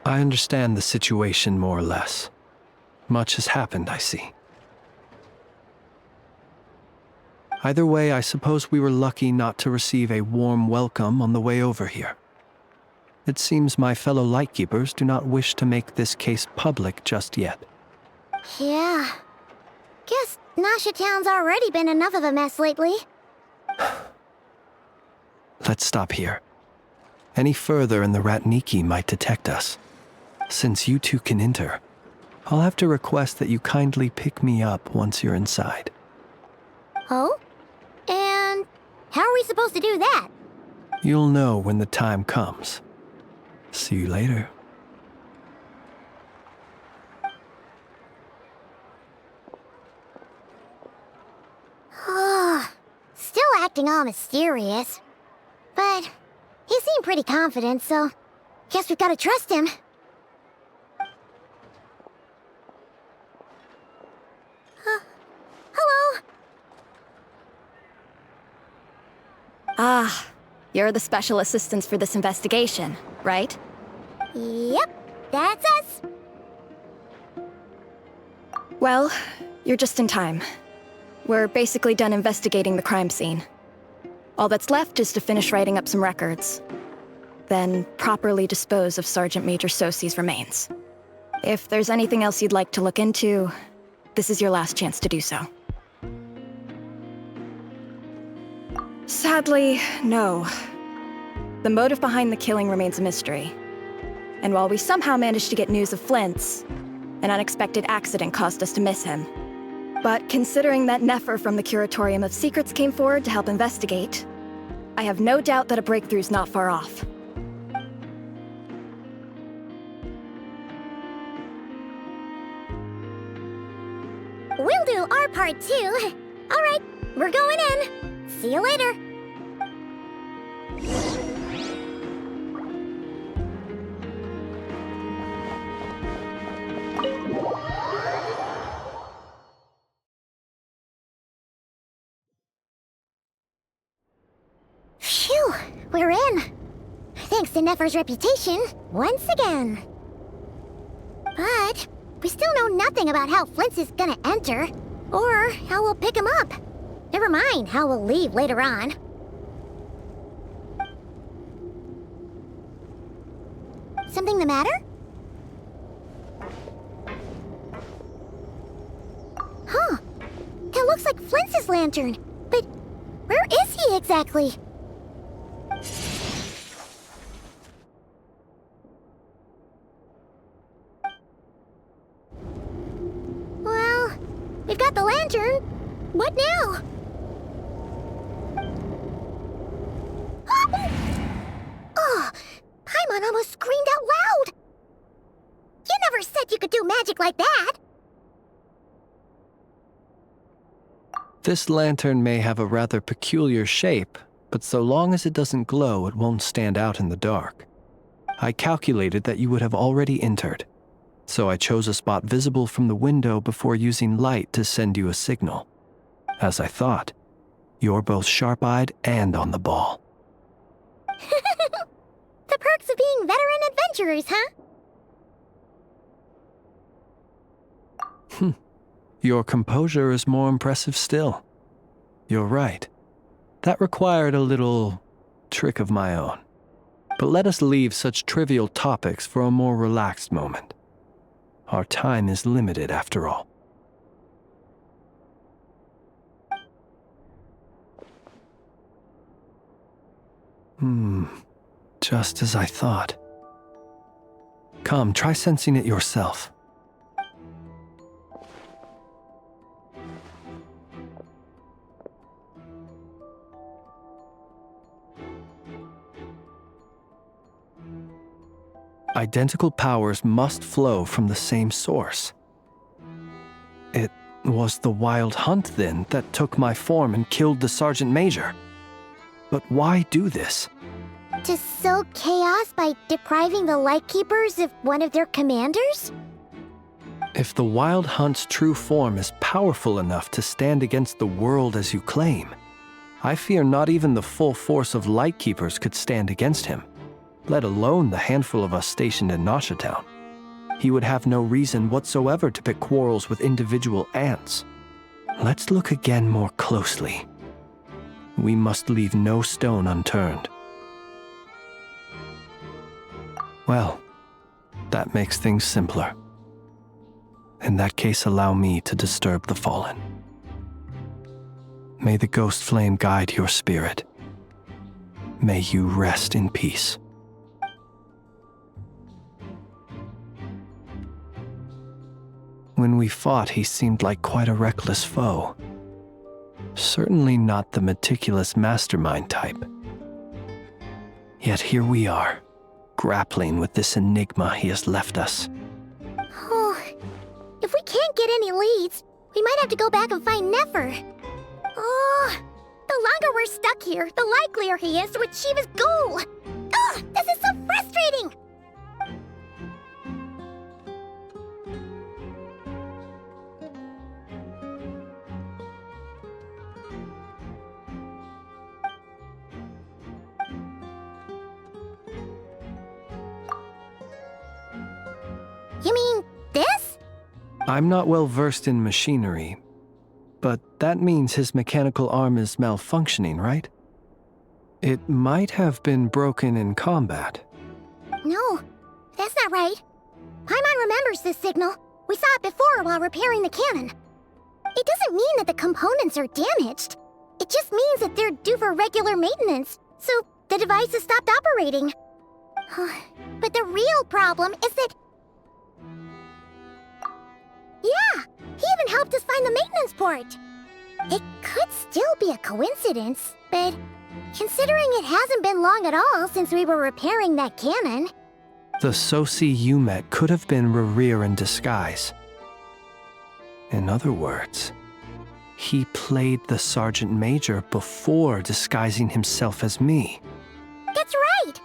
I understand the situation more or less. Much has happened, I see. Either way, I suppose we were lucky not to receive a warm welcome on the way over here. It seems my fellow Lightkeepers do not wish to make this case public just yet. Yeah. Guess Nasha Town's already been enough of a mess lately. Let's stop here. Any further and the Ratniki might detect us. Since you two can enter, I'll have to request that you kindly pick me up once you're inside. Oh? And how are we supposed to do that? You'll know when the time comes. See you later. Still acting all mysterious. But he seemed pretty confident, so guess we've got to trust him. Hello? Ah, you're the special assistants for this investigation, right? Yep, that's us. Well, you're just in time. We're basically done investigating the crime scene. All that's left is to finish writing up some records. Then properly dispose of Sergeant Major Sosi's remains. If there's anything else you'd like to look into, this is your last chance to do so. Sadly, no. The motive behind the killing remains a mystery. And while we somehow managed to get news of Flint's, an unexpected accident caused us to miss him. But considering that Nefer from the Curatorium of Secrets came forward to help investigate, I have no doubt that a breakthrough's not far off. We'll do our part too. All right, we're going in. See you later. Phew, we're in. Thanks to Nefer's reputation, once again. But we still know nothing about how Flint's is gonna enter, or how we'll pick him up. Never mind how we'll leave later on. Something the matter? Huh. That looks like Flint's lantern. But where is he exactly? Well, we've got the lantern. What now? Oh, Paimon almost screamed out loud. You never said you could do magic like that. This lantern may have a rather peculiar shape, but so long as it doesn't glow, it won't stand out in the dark. I calculated that you would have already entered, so I chose a spot visible from the window before using light to send you a signal. As I thought, you're both sharp-eyed and on the ball. The perks of being veteran adventurers, huh? Your composure is more impressive still. You're right. That required a little trick of my own. But let us leave such trivial topics for a more relaxed moment. Our time is limited after all. Just as I thought. Come, try sensing it yourself. Identical powers must flow from the same source. It was the Wild Hunt, then, that took my form and killed the Sergeant Major. But why do this? To sow chaos by depriving the Lightkeepers of one of their commanders? If the Wild Hunt's true form is powerful enough to stand against the world as you claim, I fear not even the full force of Lightkeepers could stand against him, let alone the handful of us stationed in Noshatown. He would have no reason whatsoever to pick quarrels with individual ants. Let's look again more closely. We must leave no stone unturned. Well, that makes things simpler. In that case, allow me to disturb the fallen. May the ghost flame guide your spirit. May you rest in peace. When we fought, he seemed like quite a reckless foe. Certainly not the meticulous mastermind type. Yet here we are, grappling with this enigma he has left us. Oh, if we can't get any leads, we might have to go back and find Nefer. Oh, the longer we're stuck here, the likelier he is to achieve his goal. Ugh, this is so frustrating! You mean this? I'm not well versed in machinery, but that means his mechanical arm is malfunctioning, right? It might have been broken in combat. No, that's not right. Paimon remembers this signal. We saw it before while repairing the cannon. It doesn't mean that the components are damaged. It just means that they're due for regular maintenance, so the device has stopped operating. But the real problem is that... Yeah, he even helped us find the maintenance port. It could still be a coincidence, but considering it hasn't been long at all since we were repairing that cannon... The Sosi you met could have been Rerir in disguise. In other words, he played the Sergeant Major before disguising himself as me. That's right!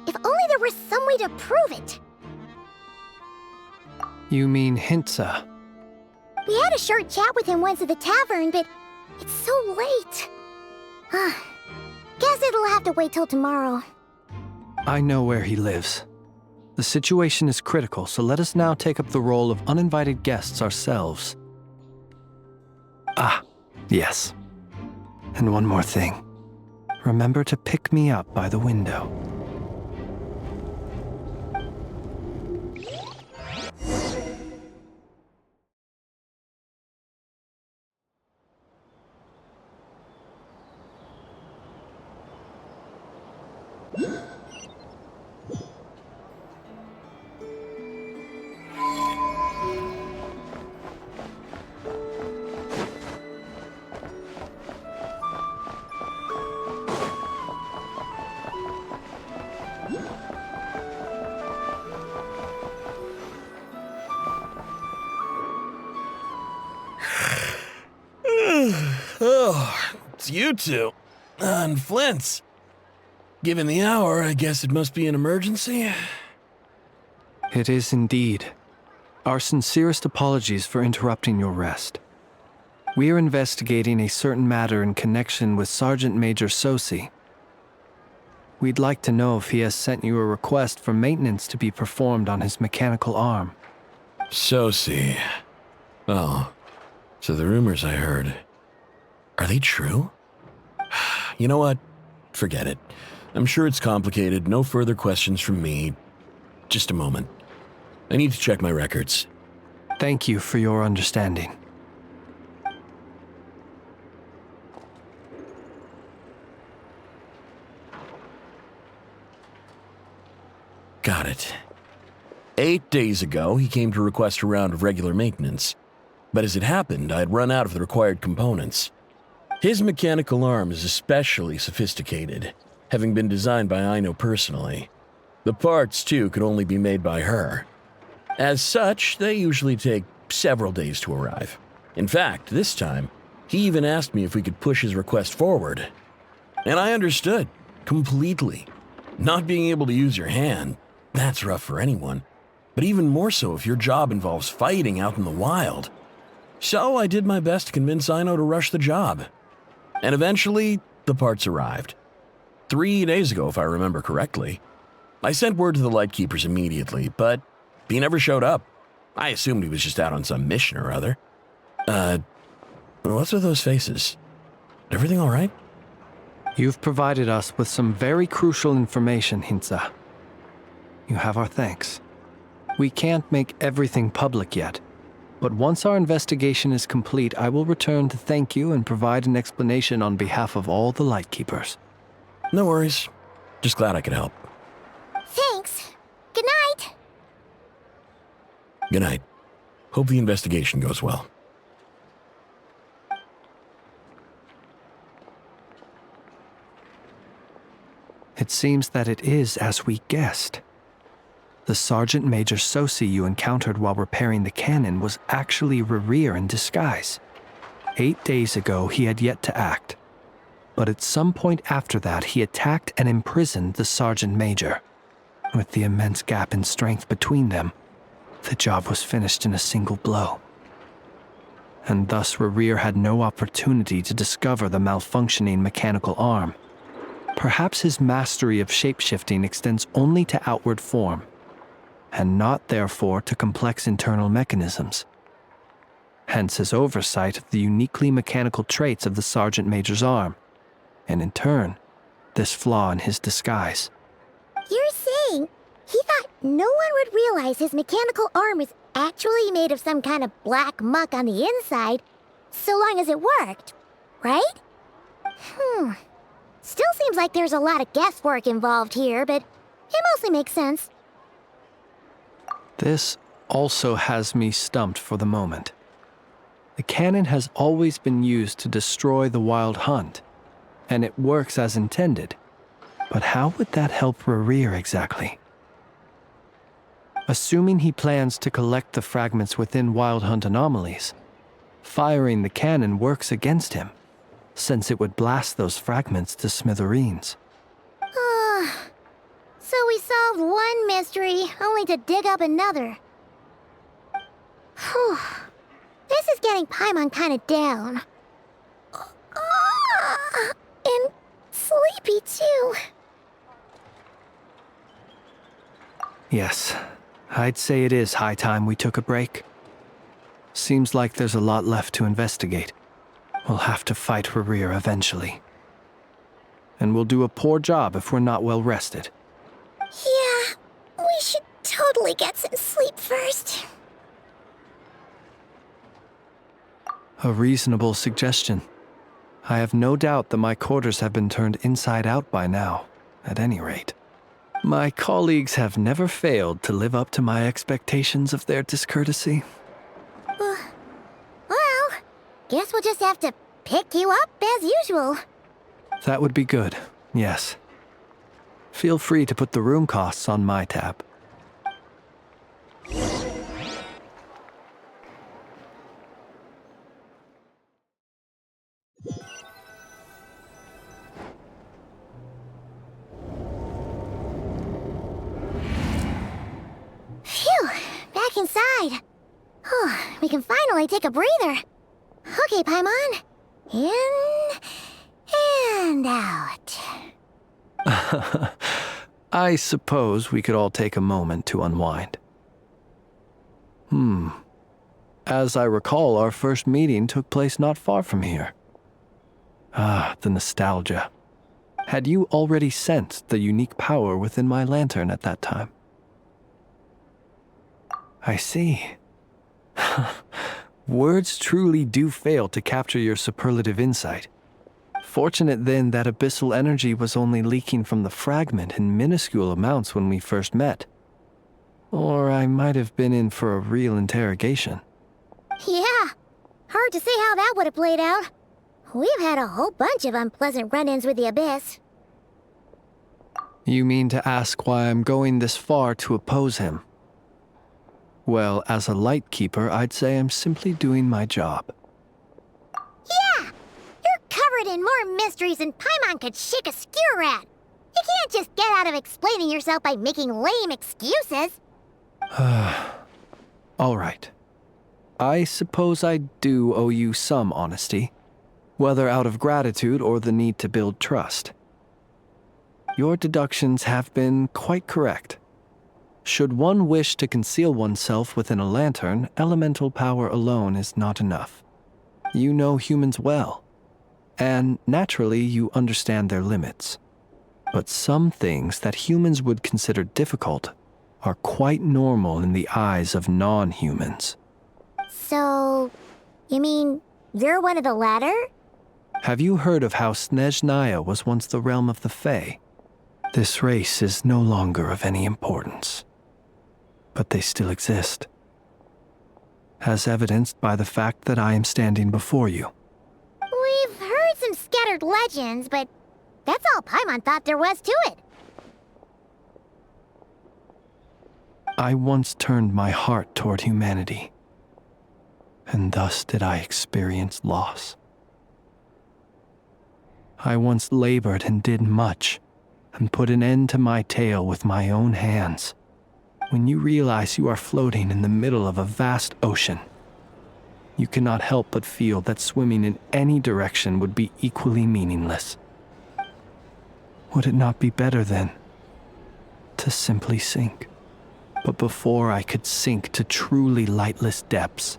If only there were some way to prove it. You mean Hintsa? We had a short chat with him once at the tavern, but it's so late. Guess it'll have to wait till tomorrow. I know where he lives. The situation is critical, so let us now take up the role of uninvited guests ourselves. Ah, yes. And one more thing. Remember to pick me up by the window. Oh, it's you two. And Flint's. Given the hour, I guess it must be an emergency. It is indeed. Our sincerest apologies for interrupting your rest. We are investigating a certain matter in connection with Sergeant Major Sosi. We'd like to know if he has sent you a request for maintenance to be performed on his mechanical arm. Sosi. Oh, so the rumors I heard, are they true? You know what? Forget it. I'm sure it's complicated. No further questions from me. Just a moment. I need to check my records. Thank you for your understanding. Got it. 8 days ago, he came to request a round of regular maintenance. But as it happened, I had run out of the required components. His mechanical arm is especially sophisticated, having been designed by Aino personally. The parts, too, could only be made by her. As such, they usually take several days to arrive. In fact, this time, he even asked me if we could push his request forward. And I understood, completely. Not being able to use your hand, that's rough for anyone. But even more so if your job involves fighting out in the wild. So I did my best to convince Ino to rush the job. And eventually, the parts arrived. 3 days ago, if I remember correctly. I sent word to the Lightkeepers immediately, but he never showed up. I assumed he was just out on some mission or other. What's with those faces? Everything all right? You've provided us with some very crucial information, Hintsa. You have our thanks. We can't make everything public yet, but once our investigation is complete, I will return to thank you and provide an explanation on behalf of all the Lightkeepers. No worries. Just glad I could help. Thanks. Good night. Good night. Hope the investigation goes well. It seems that it is as we guessed. The Sergeant Major Sosi you encountered while repairing the cannon was actually Rerir in disguise. 8 days ago, he had yet to act. But at some point after that, he attacked and imprisoned the Sergeant Major. With the immense gap in strength between them, the job was finished in a single blow. And thus Rerir had no opportunity to discover the malfunctioning mechanical arm. Perhaps his mastery of shapeshifting extends only to outward form, and not therefore to complex internal mechanisms. Hence his oversight of the uniquely mechanical traits of the Sergeant Major's arm, and in turn, this flaw in his disguise. You're saying he thought no one would realize his mechanical arm was actually made of some kind of black muck on the inside, so long as it worked, right? Still seems like there's a lot of guesswork involved here, but it mostly makes sense. This also has me stumped for the moment. The cannon has always been used to destroy the wild hunt, and it works as intended. But how would that help Rerir exactly? Assuming he plans to collect the fragments within wild hunt anomalies, firing the cannon works against him, since it would blast those fragments to smithereens. So we solved one mystery, only to dig up another. Whew. This is getting Paimon kinda down. And sleepy too. Yes, I'd say it is high time we took a break. Seems like there's a lot left to investigate. We'll have to fight Rerir eventually. And we'll do a poor job if we're not well rested. Yeah, we should totally get some sleep first. A reasonable suggestion. I have no doubt that my quarters have been turned inside out by now, at any rate. My colleagues have never failed to live up to my expectations of their discourtesy. Well, guess we'll just have to pick you up as usual. That would be good, yes. Feel free to put the room costs on my tab. Phew, back inside. We can finally take a breather. Okay, Paimon. In and out. I suppose we could all take a moment to unwind. As I recall, our first meeting took place not far from here. Ah, the nostalgia. Had you already sensed the unique power within my lantern at that time? I see. Words truly do fail to capture your superlative insight. Fortunate then that abyssal energy was only leaking from the fragment in minuscule amounts when we first met. Or I might have been in for a real interrogation. Yeah, hard to say how that would have played out. We've had a whole bunch of unpleasant run-ins with the Abyss. You mean to ask why I'm going this far to oppose him? Well, as a light keeper, I'd say I'm simply doing my job. Yeah! You're covered in more mysteries than Paimon could shake a skewer at. You can't just get out of explaining yourself by making lame excuses. All right. I suppose I do owe you some honesty, whether out of gratitude or the need to build trust. Your deductions have been quite correct. Should one wish to conceal oneself within a lantern, elemental power alone is not enough. You know humans well, and naturally you understand their limits. But some things that humans would consider difficult are quite normal in the eyes of non-humans. So, you mean you're one of the latter? Have you heard of how Snezhnaya was once the realm of the Fae? This race is no longer of any importance, but they still exist, as evidenced by the fact that I am standing before you. We've heard some scattered legends, but that's all Paimon thought there was to it. I once turned my heart toward humanity, and thus did I experience loss. I once labored and did much, and put an end to my tale with my own hands. When you realize you are floating in the middle of a vast ocean, you cannot help but feel that swimming in any direction would be equally meaningless. Would it not be better, then, to simply sink? But before I could sink to truly lightless depths,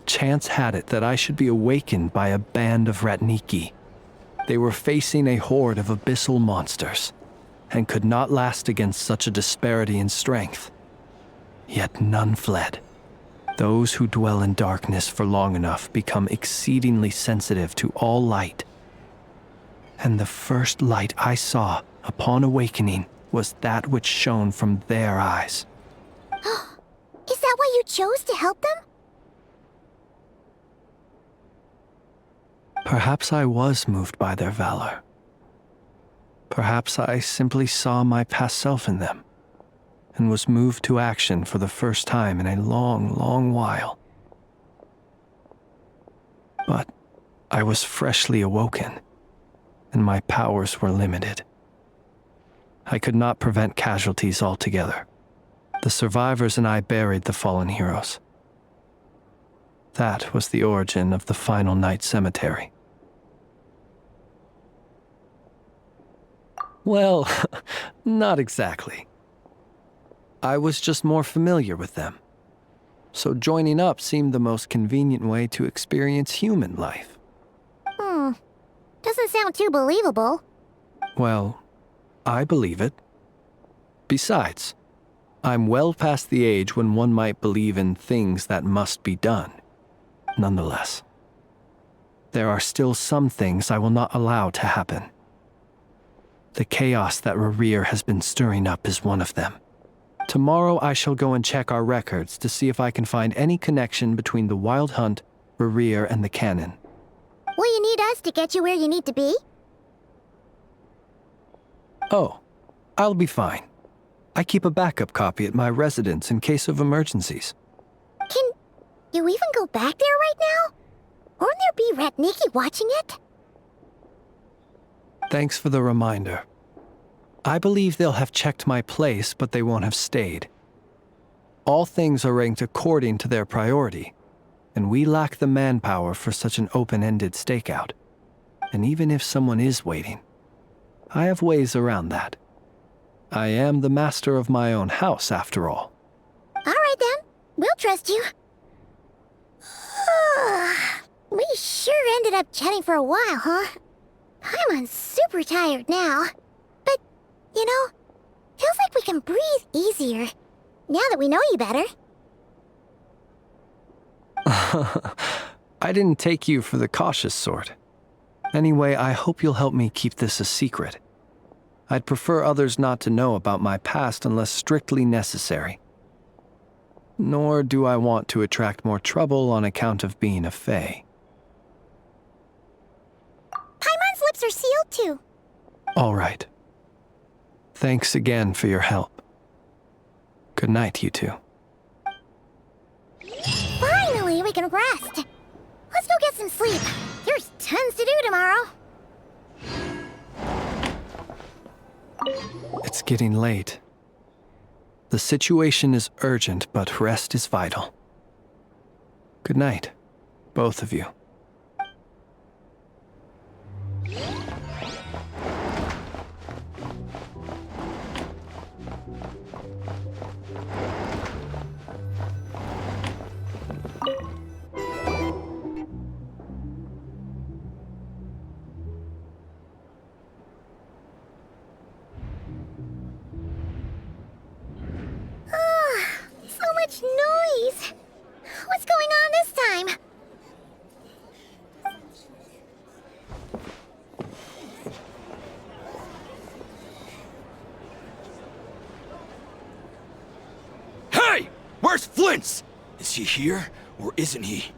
chance had it that I should be awakened by a band of Ratniki. They were facing a horde of abyssal monsters, and could not last against such a disparity in strength. Yet none fled. Those who dwell in darkness for long enough become exceedingly sensitive to all light. And the first light I saw upon awakening was that which shone from their eyes. Is that why you chose to help them? Perhaps I was moved by their valor. Perhaps I simply saw my past self in them, and was moved to action for the first time in a long, long while. But I was freshly awoken, and my powers were limited. I could not prevent casualties altogether. The survivors and I buried the fallen heroes. That was the origin of the Final Night Cemetery. Well, not exactly. I was just more familiar with them. So joining up seemed the most convenient way to experience human life. Doesn't sound too believable. Well, I believe it. Besides, I'm well past the age when one might believe in things that must be done. Nonetheless, there are still some things I will not allow to happen. The chaos that Rerir has been stirring up is one of them. Tomorrow I shall go and check our records to see if I can find any connection between the Wild Hunt, Rerir, and the Canon. Will you need us to get you where you need to be? Oh, I'll be fine. I keep a backup copy at my residence in case of emergencies. Can you even go back there right now? Won't there be Ratniki watching it? Thanks for the reminder. I believe they'll have checked my place, but they won't have stayed. All things are ranked according to their priority, and we lack the manpower for such an open-ended stakeout. And even if someone is waiting, I have ways around that. I am the master of my own house, after all. All right then, we'll trust you. We sure ended up chatting for a while, huh? I'm super tired now. But, you know, feels like we can breathe easier, now that we know you better. I didn't take you for the cautious sort. Anyway, I hope you'll help me keep this a secret. I'd prefer others not to know about my past unless strictly necessary. Nor do I want to attract more trouble on account of being a Fae. Paimon's lips are sealed too. All right. Thanks again for your help. Good night, you two. Finally, we can rest. Let's go get some sleep. There's tons to do tomorrow. It's getting late. The situation is urgent, but rest is vital. Good night, both of you. So much noise. What's going on this time? Hey! Where's Flint's? Is he here, or isn't he?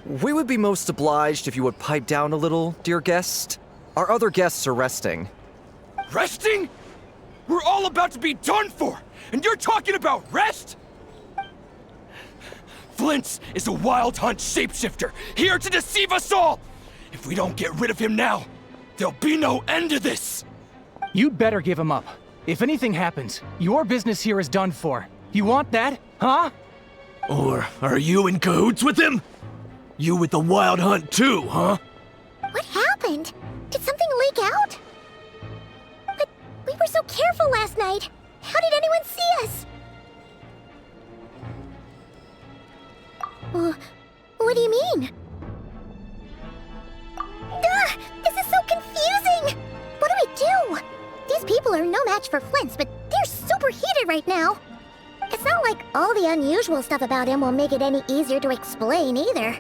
We would be most obliged if you would pipe down a little, dear guest. Our other guests are resting. Resting? We're all about to be done for, and you're talking about rest? Flint's is a wild hunt shapeshifter, here to deceive us all! If we don't get rid of him now, there'll be no end to this! You'd better give him up. If anything happens, your business here is done for. You want that, huh? Or are you in cahoots with him? You with the wild hunt too, huh? What happened? Did something leak out? But we were so careful last night. How did anyone see us? What do you mean? This is so confusing! What do we do? These people are no match for Flint's, but they're super heated right now. It's not like all the unusual stuff about him will make it any easier to explain either.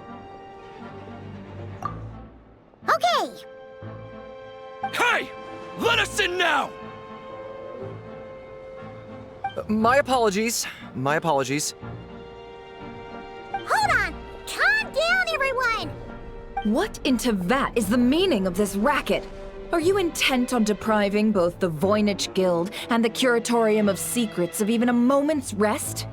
Okay! Hey! Let us in now! My apologies. My apologies. Hold on! Calm down, everyone! What in Tevat is the meaning of this racket? Are you intent on depriving both the Voynich Guild and the Curatorium of Secrets of even a moment's rest?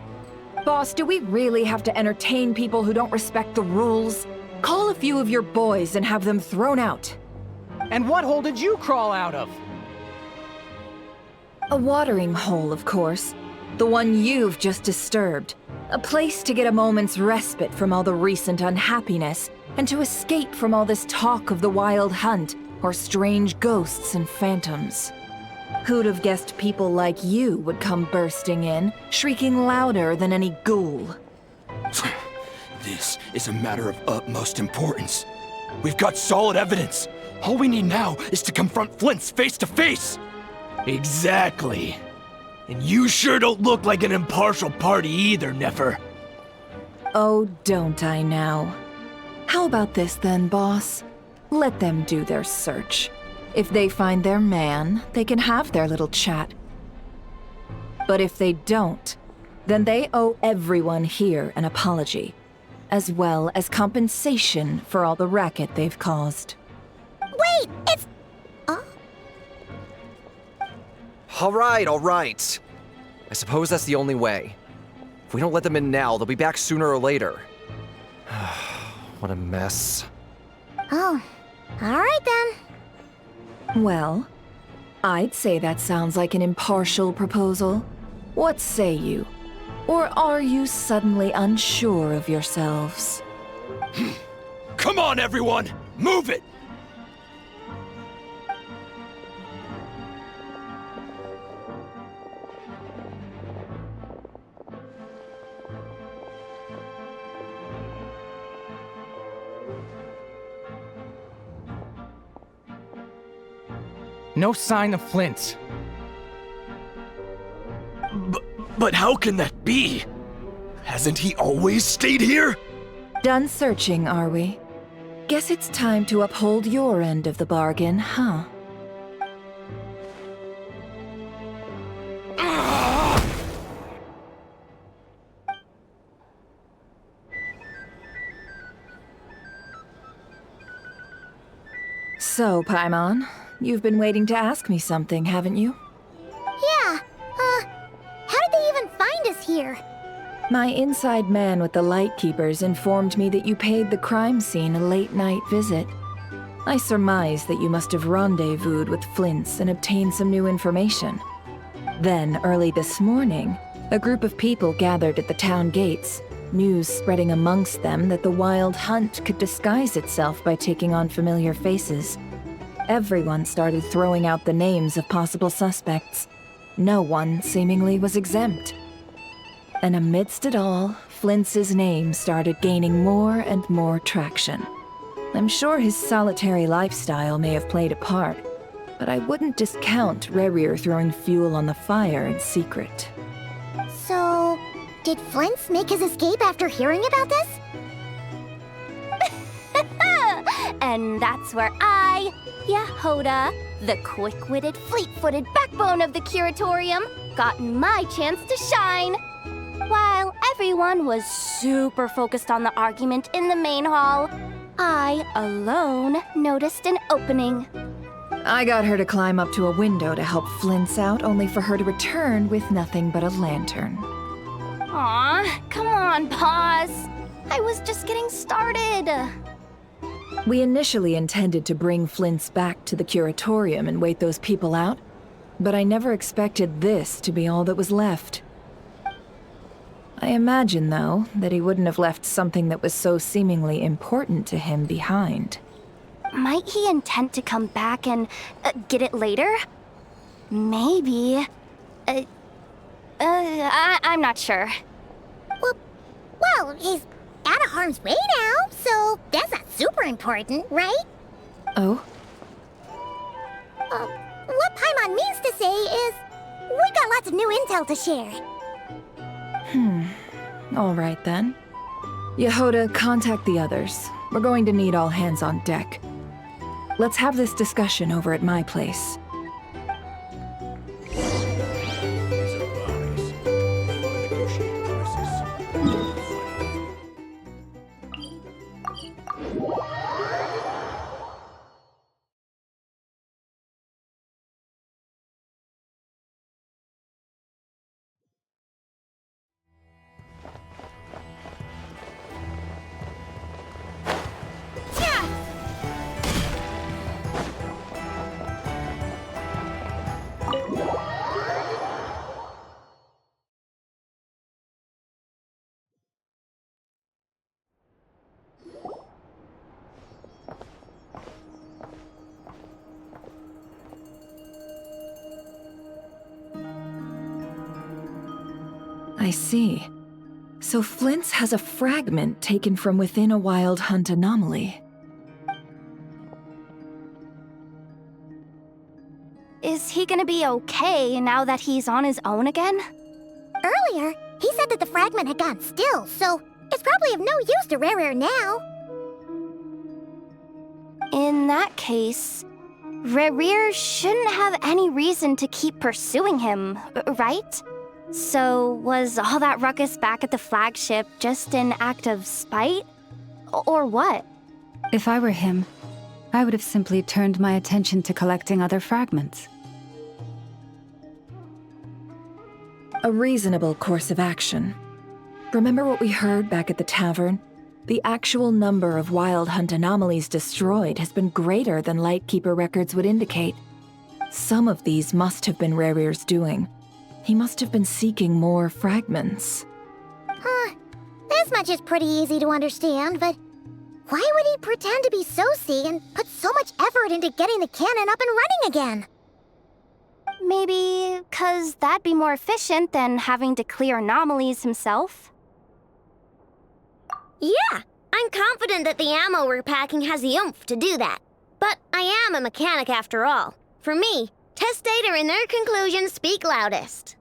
Boss, do we really have to entertain people who don't respect the rules? Call a few of your boys and have them thrown out. And what hole did you crawl out of? A watering hole, of course. The one you've just disturbed. A place to get a moment's respite from all the recent unhappiness, and to escape from all this talk of the wild hunt, or strange ghosts and phantoms. Who'd have guessed people like you would come bursting in, shrieking louder than any ghoul? This is a matter of utmost importance. We've got solid evidence. All we need now is to confront Flint's face to face. Exactly. And you sure don't look like an impartial party either, Nefer. Oh, don't I now? How about this then, boss? Let them do their search. If they find their man, they can have their little chat. But if they don't, then they owe everyone here an apology, as well as compensation for all the racket they've caused. Wait, it's... All right. I suppose that's the only way. If we don't let them in now, they'll be back sooner or later. What a mess. Oh, alright then. Well, I'd say that sounds like an impartial proposal. What say you? Or are you suddenly unsure of yourselves? Come on, everyone! Move it! No sign of Flint's. But how can that be? Hasn't he always stayed here? Done searching, are we? Guess it's time to uphold your end of the bargain, huh? So, Paimon, You've been waiting to ask me something, haven't you? Yeah, how did they even find us here? My inside man with the Lightkeepers informed me that you paid the crime scene a late-night visit. I surmise that you must have rendezvoused with Flint's and obtained some new information. Then, early this morning, a group of people gathered at the town gates, news spreading amongst them that the Wild Hunt could disguise itself by taking on familiar faces. Everyone started throwing out the names of possible suspects. No one, seemingly, was exempt. And amidst it all, Flint's name started gaining more and more traction. I'm sure his solitary lifestyle may have played a part, but I wouldn't discount Rerir throwing fuel on the fire in secret. So, did Flint's make his escape after hearing about this? And that's where I, Yehoda, the quick-witted, fleet-footed backbone of the Curatorium, got my chance to shine. While everyone was super focused on the argument in the main hall, I alone noticed an opening. I got her to climb up to a window to help Flint's out, only for her to return with nothing but a lantern. Aw, come on, Paws. I was just getting started. We initially intended to bring Flint's back to the Curatorium and wait those people out, but I never expected this to be all that was left. I imagine, though, that he wouldn't have left something that was so seemingly important to him behind. Might he intend to come back and get it later? Maybe. I'm not sure. Well, he's out of harm's way now, so that's not super important, right? Oh? What Paimon means to say is, we got lots of new intel to share. All right then. Yehoda, contact the others. We're going to need all hands on deck. Let's have this discussion over at my place. I see. So Flint's has a fragment taken from within a Wild Hunt anomaly. Is he gonna be okay now that he's on his own again? Earlier, he said that the fragment had gone still, so it's probably of no use to Rerir now. In that case, Rerir shouldn't have any reason to keep pursuing him, right? So was all that ruckus back at the flagship just an act of spite? Or what? If I were him, I would have simply turned my attention to collecting other fragments. A reasonable course of action. Remember what we heard back at the tavern? The actual number of Wild Hunt anomalies destroyed has been greater than Lightkeeper records would indicate. Some of these must have been Rerir's doing. He must have been seeking more fragments. This much is pretty easy to understand, but why would he pretend to be Soci and put so much effort into getting the cannon up and running again? Maybe 'cause that'd be more efficient than having to clear anomalies himself? Yeah, I'm confident that the ammo we're packing has the oomph to do that. But I am a mechanic after all. For me, test data and their conclusions speak loudest.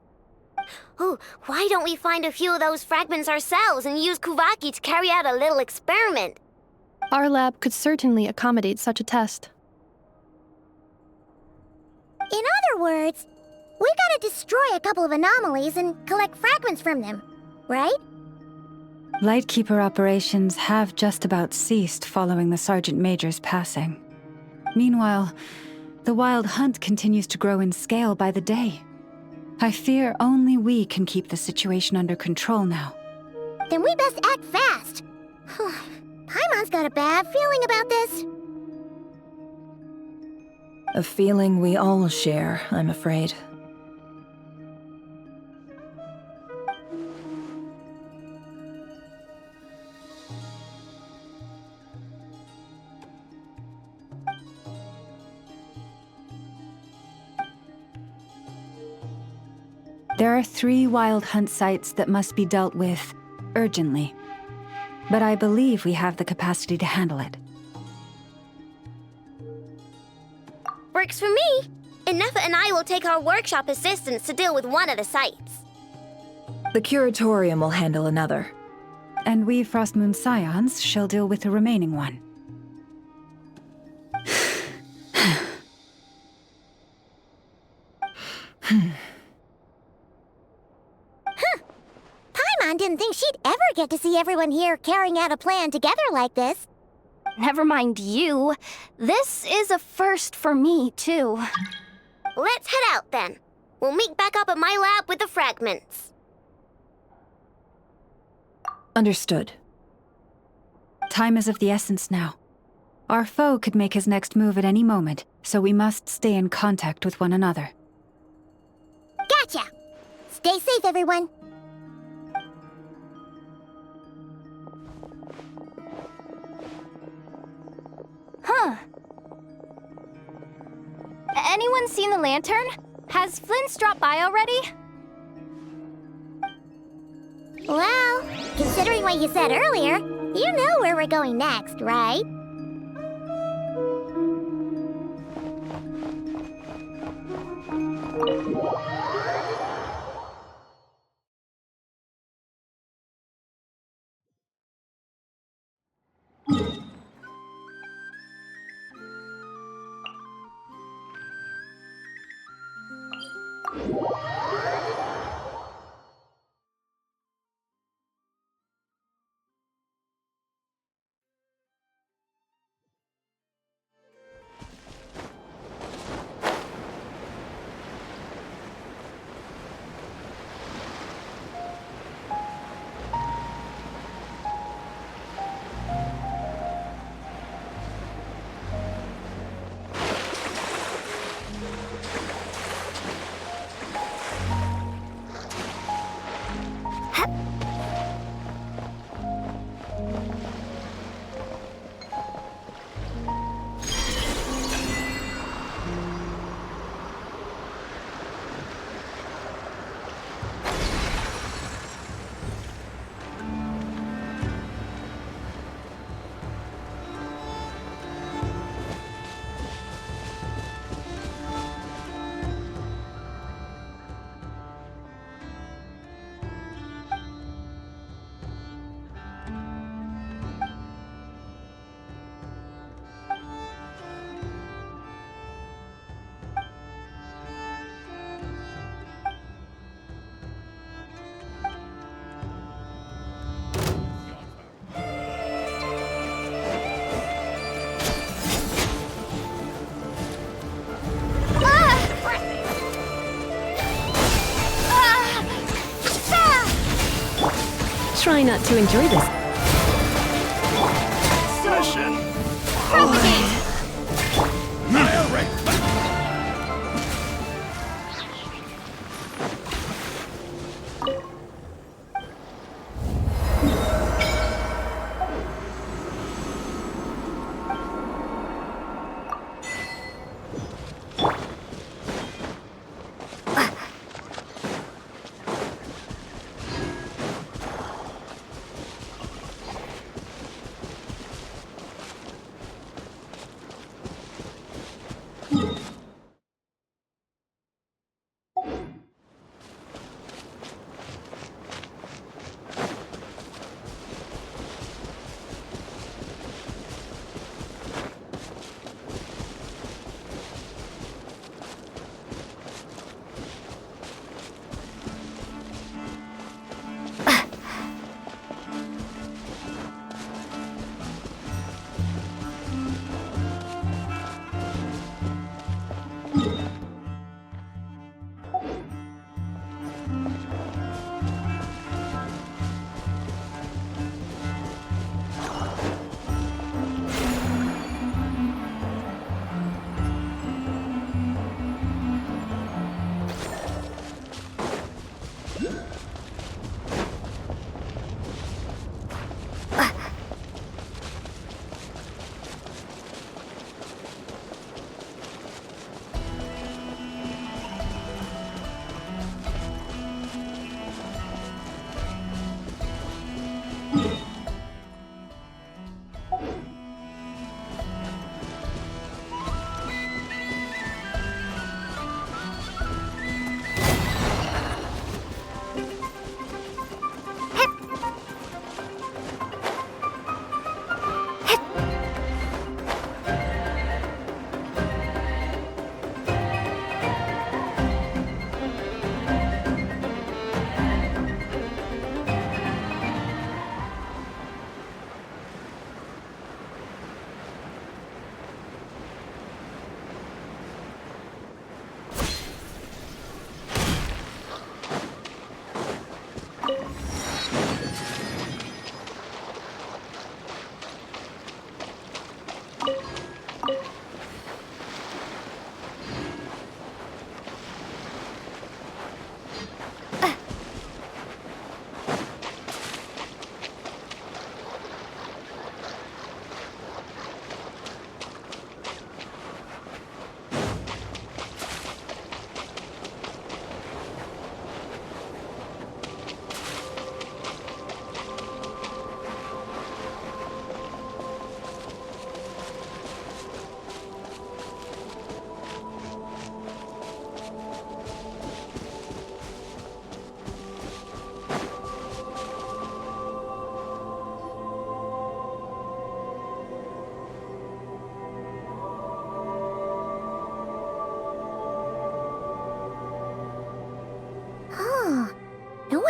Ooh, why don't we find a few of those fragments ourselves and use Kuvaki to carry out a little experiment? Our lab could certainly accommodate such a test. In other words, we gotta destroy a couple of anomalies and collect fragments from them, right? Lightkeeper operations have just about ceased following the Sergeant Major's passing. Meanwhile, The wild hunt continues to grow in scale by the day. I fear only we can keep the situation under control now. Then we best act fast. Paimon's got a bad feeling about this. A feeling we all share, I'm afraid. There are 3 wild hunt sites that must be dealt with urgently. But I believe we have the capacity to handle it. Works for me. Ineffa and I will take our workshop assistants to deal with one of the sites. The curatorium will handle another. And we Frostmoon Scions shall deal with the remaining one. Paimon didn't think she'd ever get to see everyone here carrying out a plan together like this. Never mind you. This is a first for me, too. Let's head out then. We'll meet back up at my lab with the fragments. Understood. Time is of the essence now. Our foe could make his next move at any moment, so we must stay in contact with one another. Gotcha! Stay safe, everyone. Huh. Anyone seen the lantern? Has Flint's dropped by already? Well, considering what you said earlier, you know where we're going next, right? Try not to enjoy this. Session.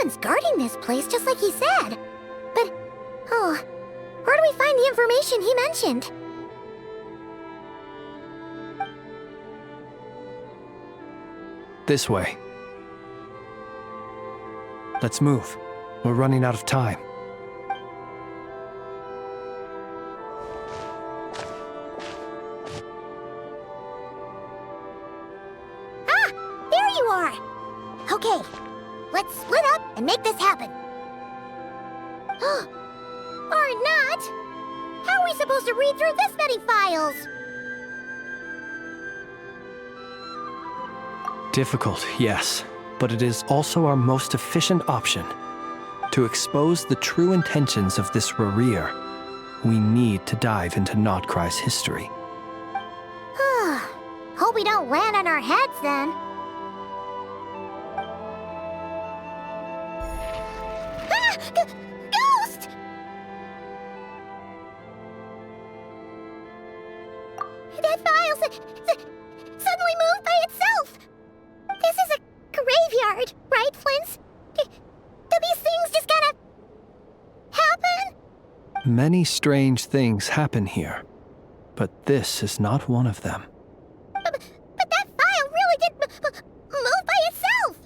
someone's guarding this place just like he said. But, oh, where do we find the information he mentioned? This way. Let's move. We're running out of time. Ah! There you are! Okay, let's split up and make this happen. Or not! How are we supposed to read through this many files? Difficult, yes, but it is also our most efficient option. To expose the true intentions of this Rereer, we need to dive into Notcry's history. Hope we don't land on our heads then. Ah! Ghost! That file suddenly moved by itself! This is a graveyard, right, Flint? Do these things just gotta happen? Many strange things happen here, but this is not one of them. But that file really did move by itself!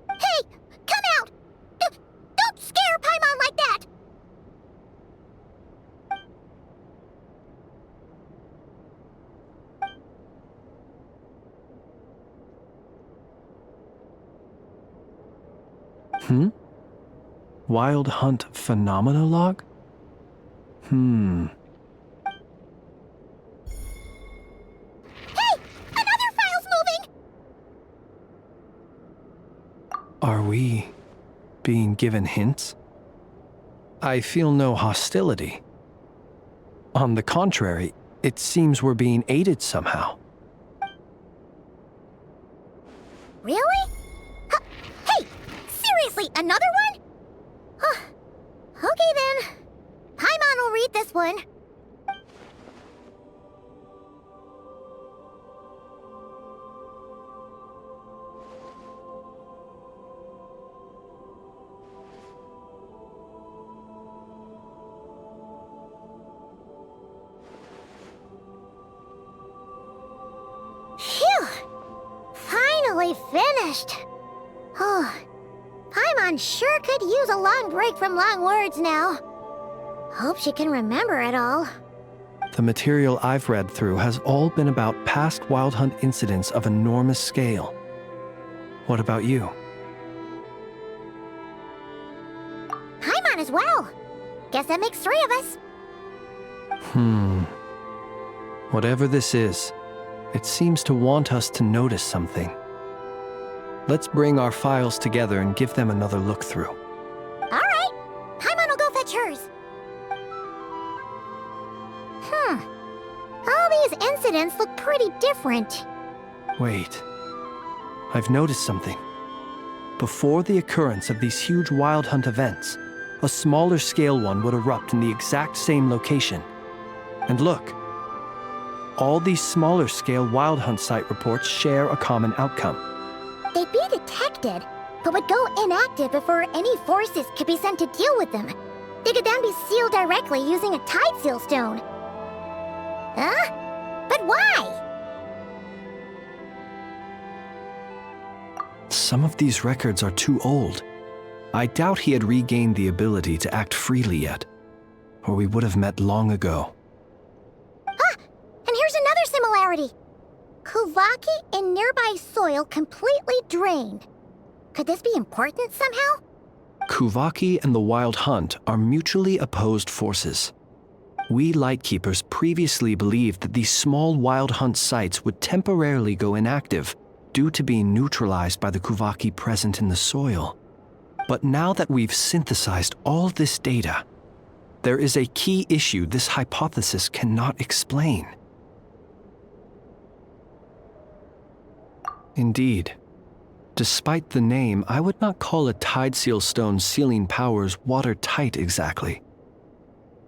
Hey, come out! Don't scare Paimon like that! Wild Hunt Phenomenologue? Hey! Another file's moving! Are we being given hints? I feel no hostility. On the contrary, it seems we're being aided somehow. Really? Hey! Seriously, another one? Okay then. Paimon will read this one. Phew! Finally finished. Oh, Paimon sure could use a long break from long words now. Hope she can remember it all. The material I've read through has all been about past Wild Hunt incidents of enormous scale. What about you? Paimon as well. Guess that makes 3 of us. Whatever this is, it seems to want us to notice something. Let's bring our files together and give them another look through. All right. Paimon will go fetch hers. All these incidents look pretty different. Wait. I've noticed something. Before the occurrence of these huge Wild Hunt events, a smaller scale one would erupt in the exact same location. And look. All these smaller scale Wild Hunt site reports share a common outcome. They'd be detected, but would go inactive before any forces could be sent to deal with them. They could then be sealed directly using a tide seal stone. Huh? But why? Some of these records are too old. I doubt he had regained the ability to act freely yet, or we would have met long ago. Ah! And here's another similarity. Kuvaki and nearby soil completely drained. Could this be important somehow? Kuvaki and the Wild Hunt are mutually opposed forces. We Lightkeepers previously believed that these small Wild Hunt sites would temporarily go inactive due to being neutralized by the Kuvaki present in the soil. But now that we've synthesized all this data, there is a key issue this hypothesis cannot explain. Indeed. Despite the name, I would not call a tide seal stone's sealing powers watertight exactly.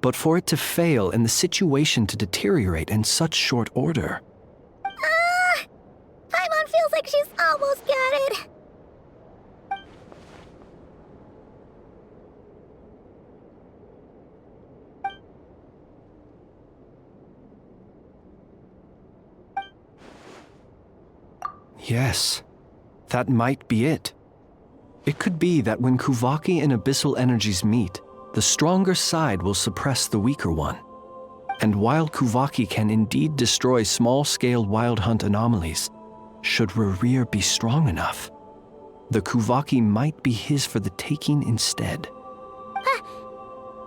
But for it to fail and the situation to deteriorate in such short order. Paimon feels like she's almost got it. Yes, that might be it. It could be that when Kuvaki and abyssal energies meet, the stronger side will suppress the weaker one. And while Kuvaki can indeed destroy small-scale wild hunt anomalies, should Rerir be strong enough, the Kuvaki might be his for the taking instead.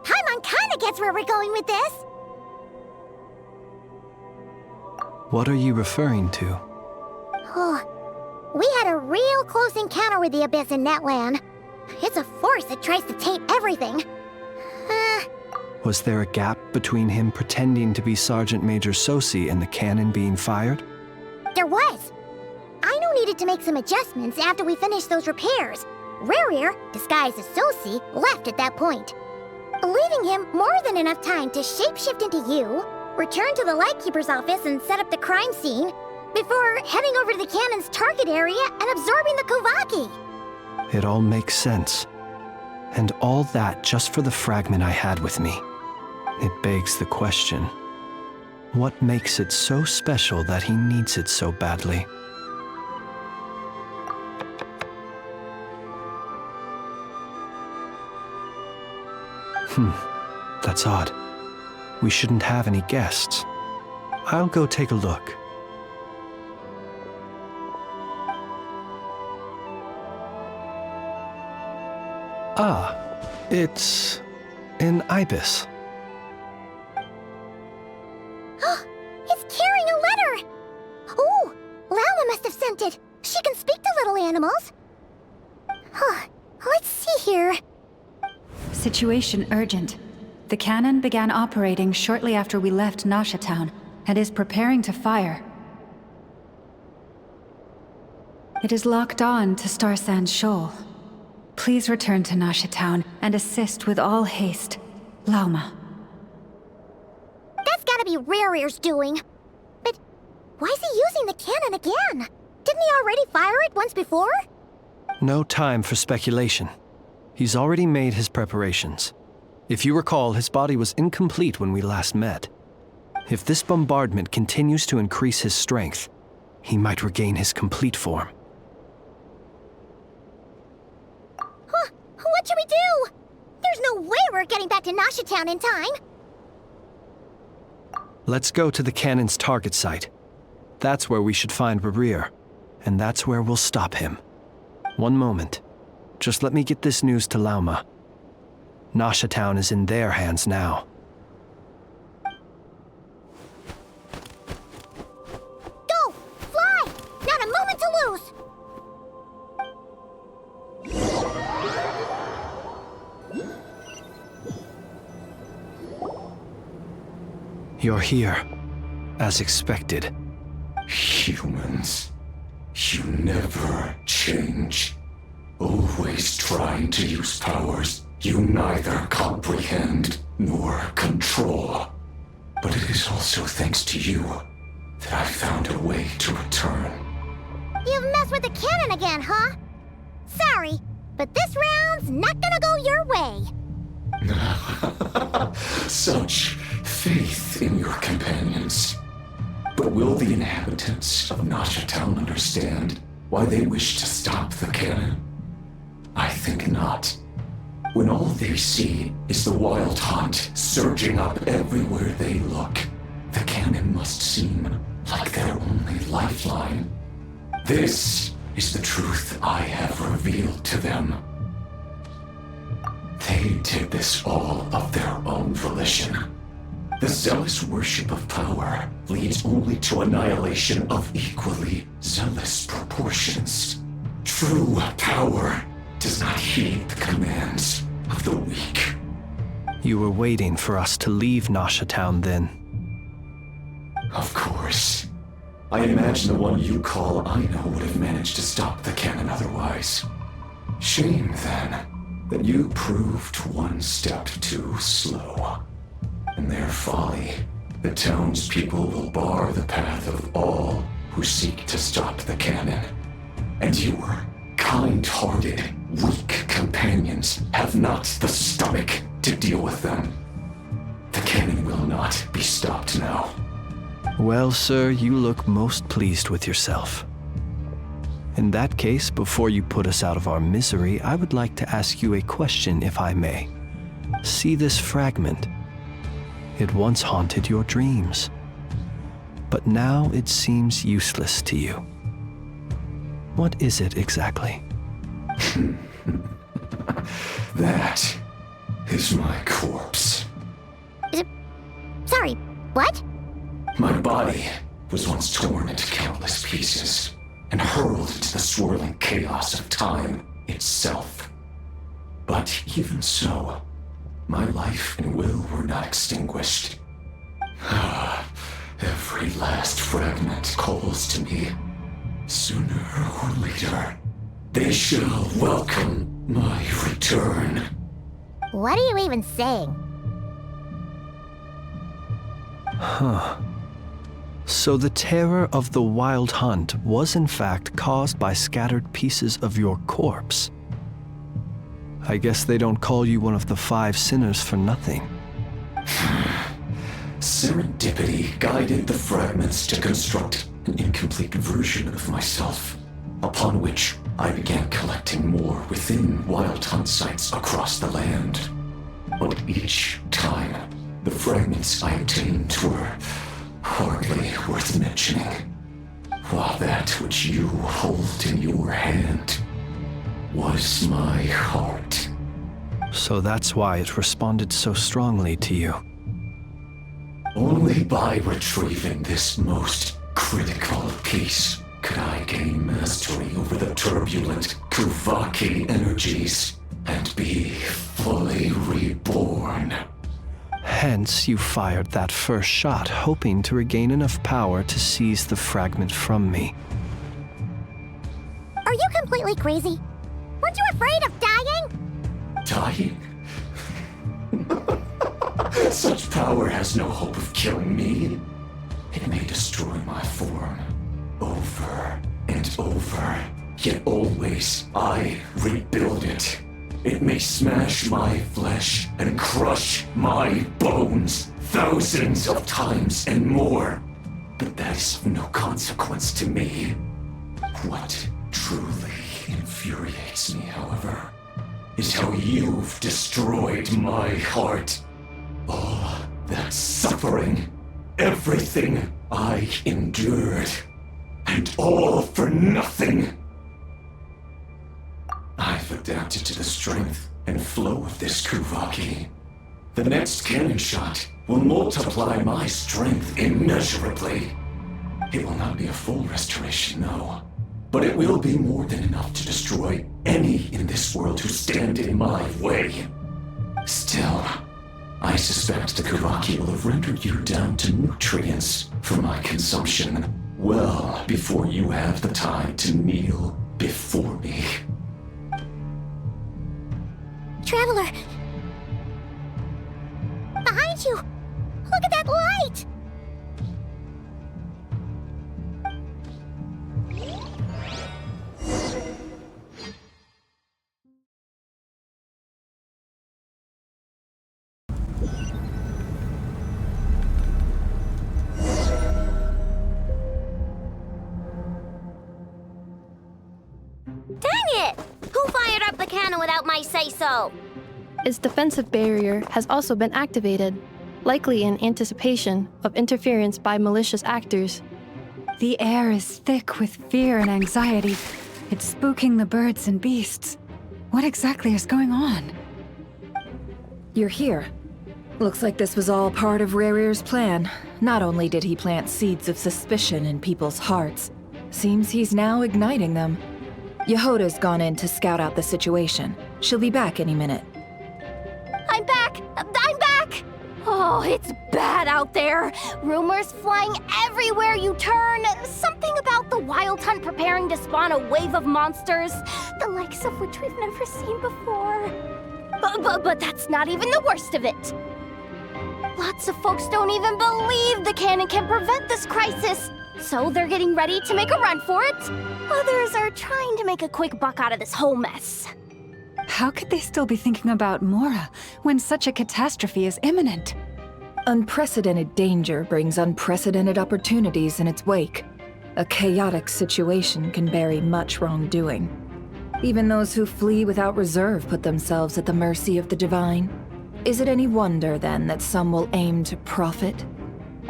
Paimon kinda gets where we're going with this. What are you referring to? Oh, we had a real close encounter with the Abyss in Netland. It's a force that tries to taint everything. Was there a gap between him pretending to be Sergeant Major Sosi and the cannon being fired? There was. Aino needed to make some adjustments after we finished those repairs. Rerir, disguised as Sosi, left at that point, leaving him more than enough time to shapeshift into you, return to the Lightkeeper's office and set up the crime scene, before heading over to the cannon's target area and absorbing the Kuvaki. It all makes sense. And all that just for the fragment I had with me. It begs the question, what makes it so special that he needs it so badly? That's odd. We shouldn't have any guests. I'll go take a look. Ah, it's an ibis. It's carrying a letter! Oh, Lauma must have sent it. She can speak to little animals. Let's see here. Situation urgent. The cannon began operating shortly after we left Nasha Town and is preparing to fire. It is locked on to Star Sand Shoal. Please return to Nasha Town and assist with all haste. Lauma. That's gotta be Rerir's doing. But why is he using the cannon again? Didn't he already fire it once before? No time for speculation. He's already made his preparations. If you recall, his body was incomplete when we last met. If this bombardment continues to increase his strength, he might regain his complete form. What should we do? There's no way we're getting back to Nasha Town in time. Let's go to the cannon's target site. That's where we should find Rerir, and that's where we'll stop him. One moment. Just let me get this news to Lauma. Nasha Town is in their hands now. Go! Fly! Not a moment to lose! You're here, as expected. Humans, you never change. Always trying to use powers you neither comprehend nor control. But it is also thanks to you that I found a way to return. You've messed with the cannon again, huh? Sorry, but this round's not gonna go your way. Such faith in your companions. But will the inhabitants of Nasha Town understand why they wish to stop the cannon? I think not. When all they see is the wild hunt surging up everywhere they look, the cannon must seem like their only lifeline. This is the truth I have revealed to them. They did this all of their own volition. The zealous worship of power leads only to annihilation of equally zealous proportions. True power does not heed the commands of the weak. You were waiting for us to leave Nasha Town then. Of course. I imagine the one you call Aino would have managed to stop the cannon otherwise. Shame, then, that you proved one step too slow. In their folly, the townspeople will bar the path of all who seek to stop the cannon. And your kind-hearted, weak companions have not the stomach to deal with them. The cannon will not be stopped now. Well, sir, you look most pleased with yourself. In that case, before you put us out of our misery, I would like to ask you a question, if I may. See this fragment? It once haunted your dreams, but now it seems useless to you. What is it exactly? That is my corpse. Sorry, what? My body was once torn into countless pieces and hurled into the swirling chaos of time itself. But even so, my life and will were not extinguished. Every last fragment calls to me. Sooner or later, they shall welcome my return. What are you even saying? Huh. So the terror of the Wild Hunt was in fact caused by scattered pieces of your corpse. I guess they don't call you one of the 5 sinners for nothing. Serendipity guided the fragments to construct an incomplete version of myself, upon which I began collecting more within Wild Hunt sites across the land. But each time, the fragments I obtained were hardly worth mentioning, while that which you hold in your hand was my heart. So that's why it responded so strongly to you. Only by retrieving this most critical piece could I gain mastery over the turbulent Kuvaki energies and be fully reborn. Hence, you fired that first shot, hoping to regain enough power to seize the fragment from me. Are you completely crazy? Weren't you afraid of dying? Dying? Such power has no hope of killing me. It may destroy my form over and over, yet always I rebuild it. It may smash my flesh and crush my bones thousands of times and more, but that is of no consequence to me. What truly infuriates me, however, is how you've destroyed my heart. All that suffering, everything I endured, and all for nothing. I've adapted to the strength and flow of this Kuvaki. The next cannon shot will multiply my strength immeasurably. It will not be a full restoration, no, but it will be more than enough to destroy any in this world who stand in my way. Still, I suspect the Kuvaki will have rendered you down to nutrients for my consumption well before you have the time to kneel before me. Traveler! Behind you! Look at that light! Dang it! Who fired up the cannon without my say-so? Its defensive barrier has also been activated, likely in anticipation of interference by malicious actors. The air is thick with fear and anxiety. It's spooking the birds and beasts. What exactly is going on? You're here. Looks like this was all part of Rarir's plan. Not only did he plant seeds of suspicion in people's hearts, seems he's now igniting them. Yehoda's gone in to scout out the situation. She'll be back any minute. I'm back! I'm back! Oh, it's bad out there. Rumors flying everywhere you turn. Something about the Wild Hunt preparing to spawn a wave of monsters, the likes of which we've never seen before. But that's not even the worst of it. Lots of folks don't even believe the cannon can prevent this crisis, so they're getting ready to make a run for it. Others are trying to make a quick buck out of this whole mess. How could they still be thinking about Mora when such a catastrophe is imminent? Unprecedented danger brings unprecedented opportunities in its wake. A chaotic situation can bury much wrongdoing. Even those who flee without reserve put themselves at the mercy of the divine. Is it any wonder, then, that some will aim to profit?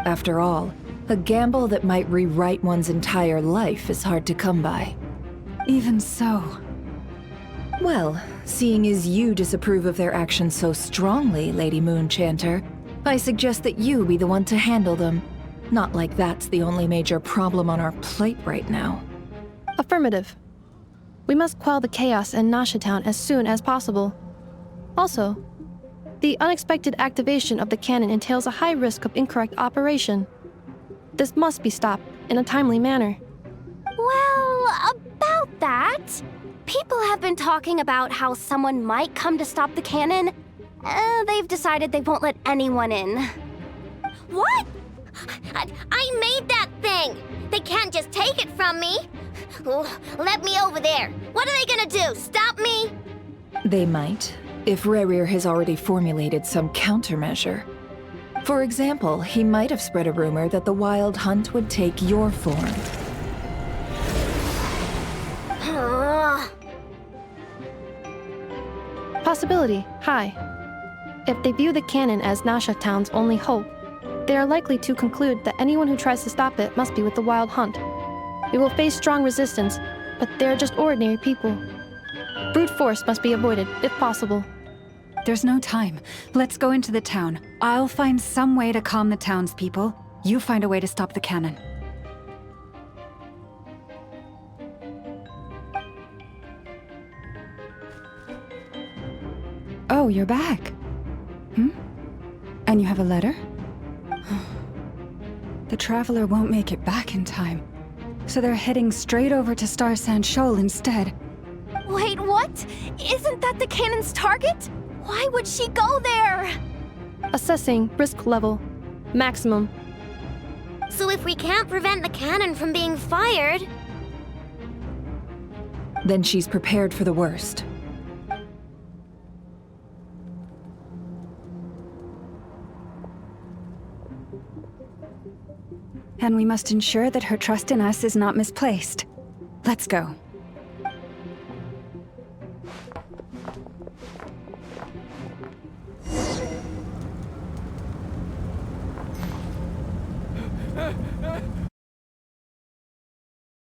After all, a gamble that might rewrite one's entire life is hard to come by. Even so. Well, seeing as you disapprove of their actions so strongly, Lady Moonchanter, I suggest that you be the one to handle them. Not like that's the only major problem on our plate right now. Affirmative. We must quell the chaos in Nasha Town as soon as possible. Also, the unexpected activation of the cannon entails a high risk of incorrect operation. This must be stopped in a timely manner. Well, about that, people have been talking about how someone might come to stop the cannon. They've decided they won't let anyone in. What? I made that thing! They can't just take it from me! Oh, let me over there! What are they gonna do? Stop me? They might, if Rerir has already formulated some countermeasure. For example, he might have spread a rumor that the Wild Hunt would take your form. Possibility high. If they view the cannon as Nasha Town's only hope, they are likely to conclude that anyone who tries to stop it must be with the Wild Hunt. We will face strong resistance, but they're just ordinary people. Brute force must be avoided, if possible. There's no time. Let's go into the town. I'll find some way to calm the townspeople. You find a way to stop the cannon. Oh, you're back. And you have a letter? The Traveler won't make it back in time. So they're heading straight over to Star Sand Shoal instead. Wait, what? Isn't that the cannon's target? Why would she go there? Assessing risk level. Maximum. So if we can't prevent the cannon from being fired... Then she's prepared for the worst. And we must ensure that her trust in us is not misplaced. Let's go.